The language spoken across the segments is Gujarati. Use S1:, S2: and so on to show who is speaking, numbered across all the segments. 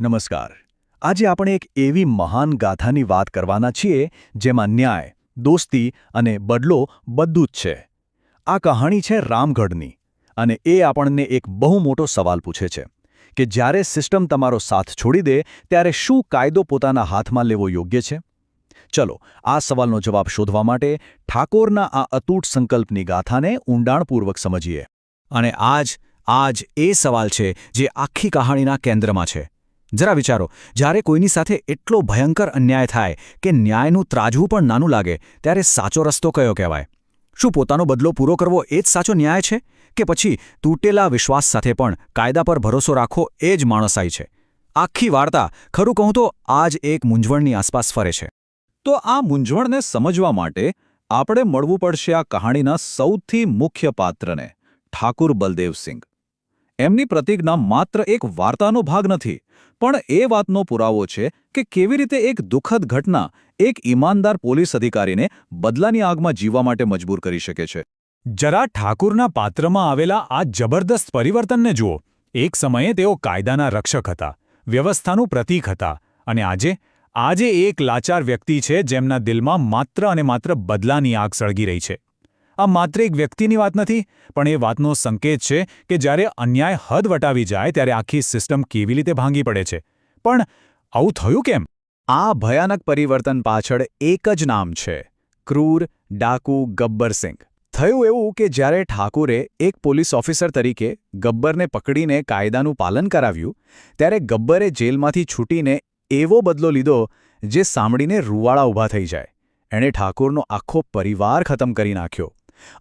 S1: નમસ્કાર. આજે આપણે એક એવી મહાન ગાથાની વાત કરવાના છીએ જેમાં ન્યાય, દોસ્તી અને બદલો બધું જ છે. આ કહાણી છે રામગઢની, અને એ આપણને એક બહુ મોટો સવાલ પૂછે છે કે જ્યારે સિસ્ટમ તમારો સાથ છોડી દે ત્યારે શું કાયદો પોતાના હાથમાં લેવો યોગ્ય છે? ચલો, આ સવાલનો જવાબ શોધવા માટે ઠાકોરના આ અતૂટ સંકલ્પની ગાથાને ઊંડાણપૂર્વક સમજીએ.
S2: અને આજ એ સવાલ છે જે આખી કહાણીના કેન્દ્રમાં છે. જરા વિચારો, જ્યારે કોઈની સાથે એટલો ભયંકર અન્યાય થાય કે ન્યાયનું ત્રાજવું પણ નાનું લાગે, ત્યારે સાચો રસ્તો કયો કહેવાય? શું પોતાનો બદલો પૂરો કરવો એ જ સાચો ન્યાય છે? કે પછી તૂટેલા વિશ્વાસ સાથે પણ કાયદા પર ભરોસો રાખવો એ જ માણસાઈ છે? આખી વાર્તા, ખરું કહું તો, આ જ એક મૂંઝવણની આસપાસ ફરે છે.
S1: તો આ મૂંઝવણને સમજવા માટે આપણે મળવું પડશે આ કહાણીના સૌથી મુખ્ય પાત્રને, ઠાકુર બલદેવસિંહ. એમની પ્રતિજ્ઞા માત્ર એક વાર્તાનો ભાગ નથી, પણ એ વાતનો પુરાવો છે કે કેવી રીતે એક દુઃખદ ઘટના એક ઈમાનદાર પોલીસ અધિકારીને બદલાની આગમાં જીવવા માટે મજબૂર કરી શકે છે.
S3: જરા ઠાકુરના પાત્રમાં આવેલા આ જબરદસ્ત પરિવર્તનને જુઓ. એક સમયે તેઓ કાયદાના રક્ષક હતા, વ્યવસ્થાનું પ્રતીક હતા, અને આજે એક લાચાર વ્યક્તિ છે જેમના દિલમાં માત્ર અને માત્ર બદલાની આગ સળગી રહી છે. આ માત્ર એક વ્યક્તિની વાત નથી, પણ એ વાતનો સંકેત છે કે જ્યારે અન્યાય હદ વટાવી જાય ત્યારે આખી સિસ્ટમ કેવી રીતે ભાંગી પડે છે. પણ આવું થયું કેમ?
S1: આ ભયાનક પરિવર્તન પાછળ એક જ નામ છે: ક્રૂર ડાકુ ગબ્બરસિંહ. થયું એવું કે જ્યારે ઠાકુરે એક પોલીસ ઓફિસર તરીકે ગબ્બરને પકડીને કાયદાનું પાલન કરાવ્યું, ત્યારે ગબ્બરે જેલમાંથી છૂટીને એવો બદલો લીધો જે સાંભળીને રૂવાડા ઊભા થઈ જાય. એણે ઠાકુરનો આખો પરિવાર ખતમ કરી નાખ્યો.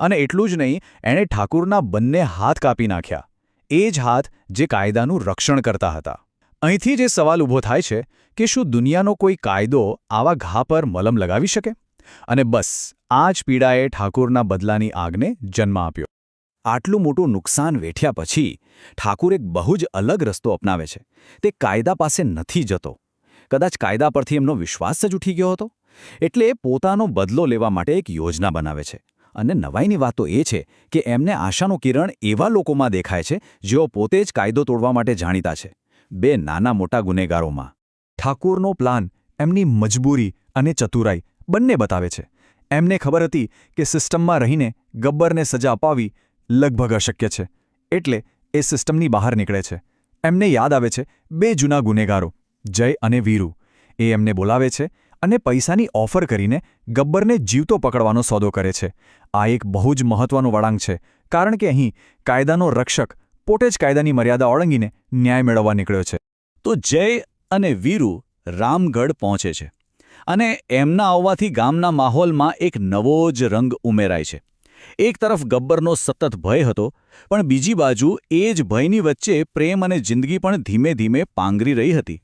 S1: અને એટલું જ નહીં, એણે ઠાકુરના બંને હાથ કાપી નાખ્યા. એ જ હાથ જે કાયદાનું રક્ષણ કરતા હતા. અહીંથી જે સવાલ ઊભો થાય છે કે શું દુનિયાનો કોઈ કાયદો આવા ઘા પર મલમ લગાવી શકે? અને બસ આ જ પીડાએ ઠાકુરના બદલાની આગને જન્મ આપ્યો. આટલું મોટું નુકસાન વેઠ્યા પછી ઠાકુર એક બહુ જ અલગ રસ્તો અપનાવે છે. તે કાયદા પાસે નથી જતો. કદાચ કાયદા પરથી એમનો વિશ્વાસ જ ઉઠી ગયો હતો. એટલે પોતાનો બદલો લેવા માટે એક યોજના બનાવે છે. અને નવાઈની વાત તો એ છે કે એમને આશાનું કિરણ એવા લોકોમાં દેખાય છે જેઓ પોતે જ કાયદો તોડવા માટે જાણીતા છે. બે નાના મોટા ગુનેગારોમાં. ઠાકુરનો પ્લાન એમની મજબૂરી અને ચતુરાઈ બંને બતાવે છે. એમને ખબર હતી કે સિસ્ટમમાં રહીને ગબ્બરને સજા અપાવવી લગભગ અશક્ય છે. એટલે એ સિસ્ટમની બહાર નીકળે છે. એમને યાદ આવે છે બે જૂના ગુનેગારો, જય અને વીરુ. એ એમને બોલાવે છે અને પૈસાની ઓફર કરીને ગબ્બરને જીવતો પકડવાનો સોદો કરે છે. આ એક બહુ જ મહત્વનો વળાંક છે, કારણ કે અહીં કાયદાનો રક્ષક પોતે જ કાયદાની મર્યાદા ઓળંગીને ન્યાય મેળવવા નીકળ્યો છે. તો જય અને વીરુ રામગઢ પહોંચે છે, અને એમના આવવાથી ગામના માહોલમાં એક નવો જ રંગ ઉમેરાય છે. એક તરફ ગબ્બરનો સતત ભય હતો, પણ બીજી બાજુ એ જ ભયની વચ્ચે પ્રેમ અને જિંદગી પણ ધીમે ધીમે પાંગરી રહી હતી.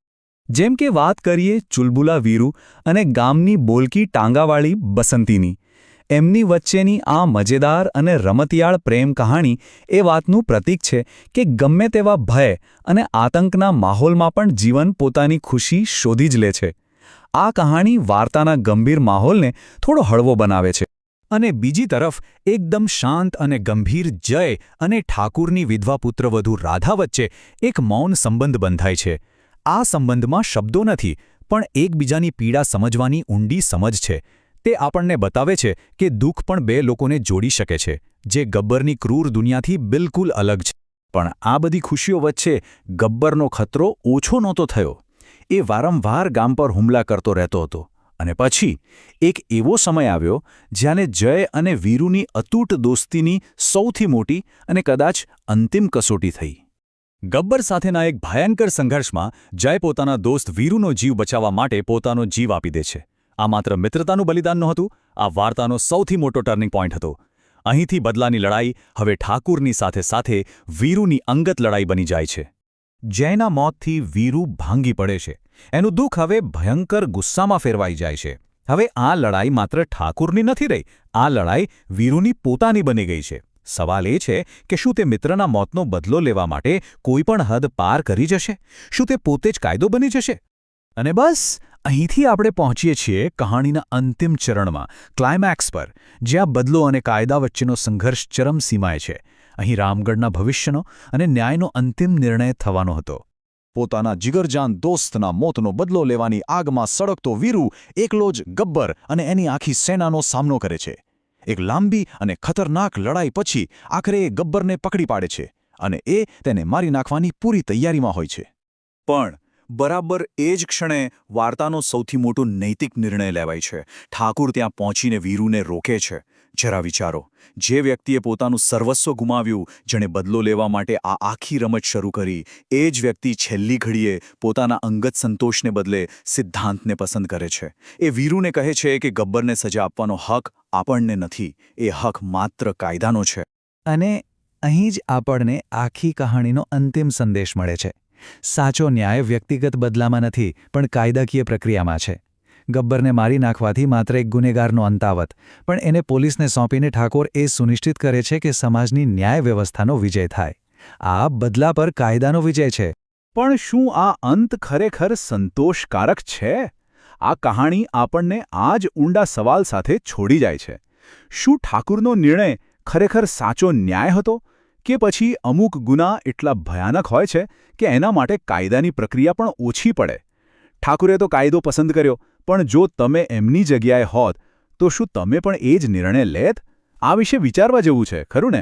S1: જેમ કે વાત કરીએ ચુલબુલા વીરુ અને ગામની બોલકી ટાંગાવાળી બસંતીની. એમની વચ્ચેની આ મજેદાર અને રમતિયાળ પ્રેમ કહાણી એ વાતનું પ્રતીક છે કે ગમે તેવા ભય અને આતંકના માહોલમાં પણ જીવન પોતાની ખુશી શોધી જ લે છે. આ કહાણી વાર્તાના ગંભીર માહોલને થોડો હળવો બનાવે છે. અને બીજી તરફ એકદમ શાંત અને ગંભીર જય અને ઠાકુરની વિધવા પુત્રવધુ રાધા વચ્ચે એક મૌન સંબંધ બંધાય છે. આ સંબંધમાં શબ્દો નથી, પણ એકબીજાની પીડા સમજવાની ઊંડી સમજ છે. તે આપણને બતાવે છે કે દુઃખ પણ બે લોકોને જોડી શકે છે, જે ગબ્બરની ક્રૂર દુનિયાથી બિલકુલ અલગ છે. પણ આ બધી ખુશીઓ વચ્ચે ગબ્બરનો ખતરો ઓછો નહોતો થયો. એ વારંવાર ગામ પર હુમલા કરતો રહેતો હતો. અને પછી એક એવો સમય આવ્યો જ્યારે જય અને વીરુની અતૂટ દોસ્તીની સૌથી મોટી અને કદાચ અંતિમ કસોટી થઈ. ગબ્બર સાથેના એક ભયંકર સંઘર્ષમાં જય પોતાના દોસ્ત વીરુનો જીવ બચાવવા માટે પોતાનો જીવ આપી દે છે. આ માત્ર મિત્રતાનું બલિદાન નહોતું, આ વાર્તાનો સૌથી મોટો ટર્નિંગ પોઈન્ટ હતો. અહીંથી બદલાની લડાઈ હવે ઠાકુરની સાથે સાથે વીરુની અંગત લડાઈ બની જાય છે. જયના મોતથી વીરુ ભાંગી પડે છે. એનું દુઃખ હવે ભયંકર ગુસ્સામાં ફેરવાઈ જાય છે. હવે આ લડાઈ માત્ર ઠાકુરની નથી રહી, આ લડાઈ વીરુની પોતાની બની ગઈ છે. સવાલ એ છે કે શું તે મિત્રના મોતનો બદલો લેવા માટે કોઈ પણ હદ પાર કરી જશે? શું તે પોતે જ કાયદો બની જશે? અને બસ અહીંથી આપણે પહોંચીએ છીએ કહાણીના અંતિમ ચરણમાં, ક્લાઇમેક્સ પર, જ્યાં બદલો અને કાયદા વચ્ચેનો સંઘર્ષ ચરમસીમાએ છે. અહીં રામગઢના ભવિષ્યનો અને ન્યાયનો અંતિમ નિર્ણય થવાનો હતો. પોતાના જીગરજાન દોસ્તના મોતનો બદલો લેવાની આગમાં સળગતો વીરુ એકલો જ ગબ્બર અને એની આખી સેનાનો સામનો કરે છે. એક લાંબી અને ખતરનાક લડાઈ પછી આખરે એ ગબ્બરને પકડી પાડે છે અને એ તેને મારી નાખવાની પૂરી તૈયારીમાં હોય છે.
S2: પણ બરાબર એ જ ક્ષણે વાર્તાનો સૌથી મોટો નૈતિક નિર્ણય લેવાય છે. ઠાકુર ત્યાં પહોંચીને વીરુને રોકે છે. જરા વિચારો, જે વ્યક્તિએ પોતાનું સર્વસ્વ ગુમાવ્યું, જેણે બદલો લેવા માટે આ આખી રમત શરૂ કરી, એ જ વ્યક્તિ છેલ્લી ઘડીએ પોતાના અંગત સંતોષને બદલે સિદ્ધાંતને પસંદ કરે છે. એ વીરુને કહે છે કે ગબ્બરને સજા આપવાનો હક આપણને નથી, એ હક માત્ર કાયદાનો છે.
S3: અને અહીં જ આપણને આખી કહાણીનો અંતિમ સંદેશ મળે છે. સાચો ન્યાય વ્યક્તિગત બદલામાં નથી, પણ કાયદાકીય પ્રક્રિયામાં છે. ગબ્બરને મારી નાખવાથી માત્ર એક ગુનેગારનો અંત આવત, પણ એને પોલીસને સોંપીને ઠાકોર એ સુનિશ્ચિત કરે છે કે સમાજની ન્યાય વ્યવસ્થાનો વિજય થાય. આ બદલા પર કાયદાનો વિજય છે.
S1: પણ શું આ અંત ખરેખર સંતોષકારક છે? આ કહાણી આપણને આ જ ઊંડા સવાલ સાથે છોડી જાય છે. શું ઠાકુરનો નિર્ણય ખરેખર સાચો ન્યાય હતો? કે પછી અમુક ગુના એટલા ભયાનક હોય છે કે એના માટે કાયદાની પ્રક્રિયા પણ ઓછી પડે? ઠાકુરે તો કાયદો પસંદ કર્યો, પણ જો તમે એમની જગ્યાએ હોત તો શું તમે પણ એ જ નિર્ણય લેત? આ વિશે વિચારવા જેવું છે, ખરું ને?